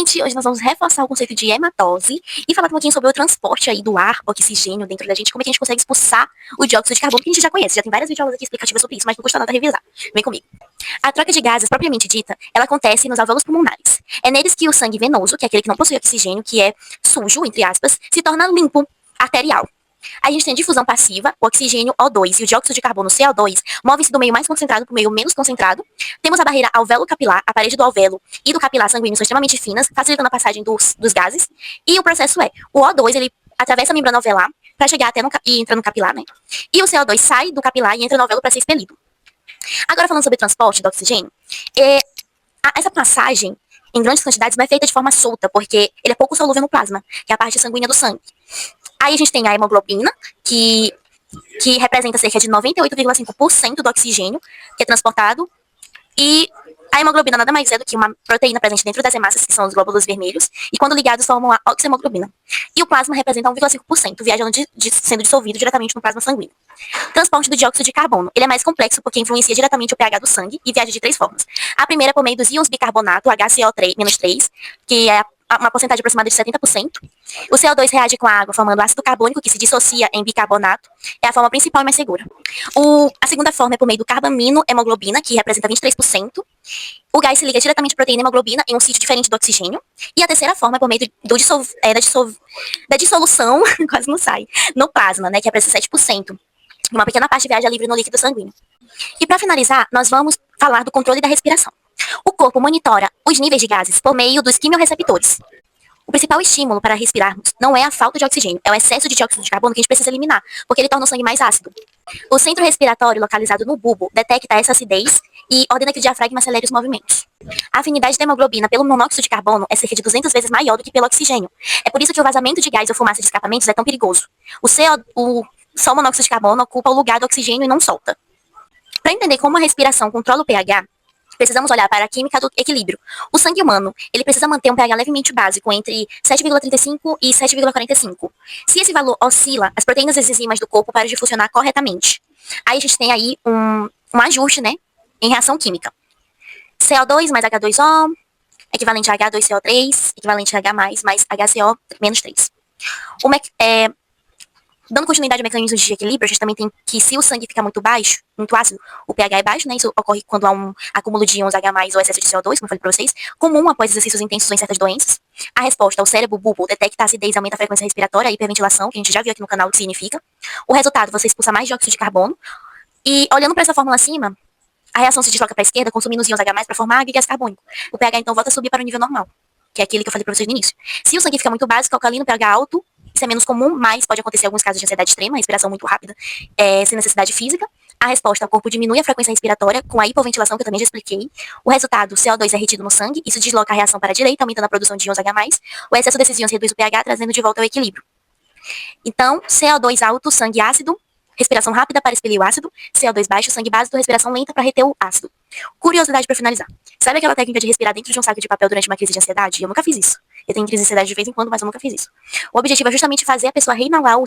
gente, hoje nós vamos reforçar o conceito de hematose e falar um pouquinho sobre o transporte aí do ar, oxigênio dentro da gente, como é que a gente consegue expulsar o dióxido de carbono, que a gente já conhece, já tem várias videoaulas aqui explicativas sobre isso, mas não custa nada revisar. Vem comigo. A troca de gases, propriamente dita, ela acontece nos alvéolos pulmonares. É neles que o sangue venoso, que é aquele que não possui oxigênio, que é sujo, entre aspas, se torna limpo, arterial. A gente tem a difusão passiva, o oxigênio O2 e o dióxido de carbono CO2 movem-se do meio mais concentrado para o meio menos concentrado. Temos a barreira alvéolo-capilar, a parede do alvéolo e do capilar sanguíneo são extremamente finas, facilitando a passagem dos gases. E o processo é, o O2 ele atravessa a membrana alveolar para chegar até e entra no capilar, né? E o CO2 sai do capilar e entra no alvéolo para ser expelido. Agora falando sobre o transporte do oxigênio, essa passagem em grandes quantidades não é feita de forma solta, porque ele é pouco solúvel no plasma, que é a parte sanguínea do sangue. Aí a gente tem a hemoglobina, que representa cerca de 98,5% do oxigênio que é transportado. E a hemoglobina nada mais é do que uma proteína presente dentro das hemácias, que são os glóbulos vermelhos, e quando ligados formam a oxihemoglobina. E o plasma representa 1,5%, viajando sendo dissolvido diretamente no plasma sanguíneo. Transporte do dióxido de carbono. Ele é mais complexo porque influencia diretamente o pH do sangue e viaja de 3 formas. A primeira é por meio dos íons bicarbonato, HCO3-, que é uma porcentagem aproximada de 70%. O CO2 reage com a água, formando ácido carbônico, que se dissocia em bicarbonato. É a forma principal e mais segura. A segunda forma é por meio do carbamino hemoglobina, que representa 23%. O gás se liga diretamente à proteína hemoglobina em um sítio diferente do oxigênio. E a terceira forma é por meio da dissolução, quase não sai, no plasma, né, que representa 7%. Uma pequena parte viaja livre no líquido sanguíneo. E para finalizar, nós vamos falar do controle da respiração. O corpo monitora os níveis de gases por meio dos quimiorreceptores. O principal estímulo para respirarmos não é a falta de oxigênio, é o excesso de dióxido de carbono que a gente precisa eliminar, porque ele torna o sangue mais ácido. O centro respiratório, localizado no bulbo, detecta essa acidez e ordena que o diafragma acelere os movimentos. A afinidade da hemoglobina pelo monóxido de carbono é cerca de 200 vezes maior do que pelo oxigênio. É por isso que o vazamento de gás ou fumaça de escapamentos é tão perigoso. Só o monóxido de carbono ocupa o lugar do oxigênio e não solta. Para entender como a respiração controla o pH, precisamos olhar para a química do equilíbrio. O sangue humano, ele precisa manter um pH levemente básico entre 7,35 e 7,45. Se esse valor oscila, as proteínas e as enzimas do corpo param de funcionar corretamente. Aí a gente tem aí um ajuste, né, em reação química. CO2 mais H2O, equivalente a H2CO3, equivalente a H mais HCO menos 3. Dando continuidade ao mecanismo de equilíbrio, a gente também tem que se o sangue fica muito baixo, muito ácido, o pH é baixo, né? Isso ocorre quando há um acúmulo de íons H+, ou excesso de CO2, como eu falei pra vocês, comum após exercícios intensos em certas doenças. A resposta, o cérebro bulbo detecta a acidez, aumenta a frequência respiratória, a hiperventilação, que a gente já viu aqui no canal o que significa. O resultado, você expulsa mais dióxido de carbono. E olhando para essa fórmula acima, a reação se desloca para a esquerda, consumindo os íons H+, para formar água e gás carbônico. O pH então volta a subir para o nível normal, que é aquele que eu falei para vocês no início. Se o sangue fica muito básico, alcalino, pH alto, isso é menos comum, mas pode acontecer em alguns casos de ansiedade extrema, respiração muito rápida, sem necessidade física. A resposta, o corpo diminui a frequência respiratória com a hipoventilação, que eu também já expliquei. O resultado, CO2 é retido no sangue, isso desloca a reação para a direita, aumentando a produção de íons H+. O excesso desses íons reduz o pH, trazendo de volta ao equilíbrio. Então, CO2 alto, sangue ácido, respiração rápida para expelir o ácido, CO2 baixo, sangue básico, respiração lenta para reter o ácido. Curiosidade para finalizar. Sabe aquela técnica de respirar dentro de um saco de papel durante uma crise de ansiedade? Eu nunca fiz isso. Eu tenho crise de ansiedade de vez em quando, mas eu nunca fiz isso. O objetivo é justamente fazer a pessoa reinalar o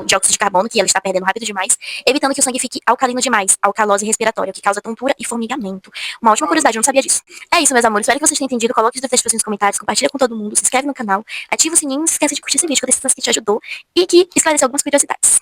dióxido de carbono, que ela está perdendo rápido demais, evitando que o sangue fique alcalino demais, alcalose respiratória, que causa tontura e formigamento. Uma ótima curiosidade, eu não sabia disso. É isso, meus amores. Espero que vocês tenham entendido. Coloque os defeitos nos comentários, compartilha com todo mundo, se inscreve no canal, ativa o sininho, não se esqueça de curtir esse vídeo, que eu tenho certeza que te ajudou e que esclareceu algumas curiosidades.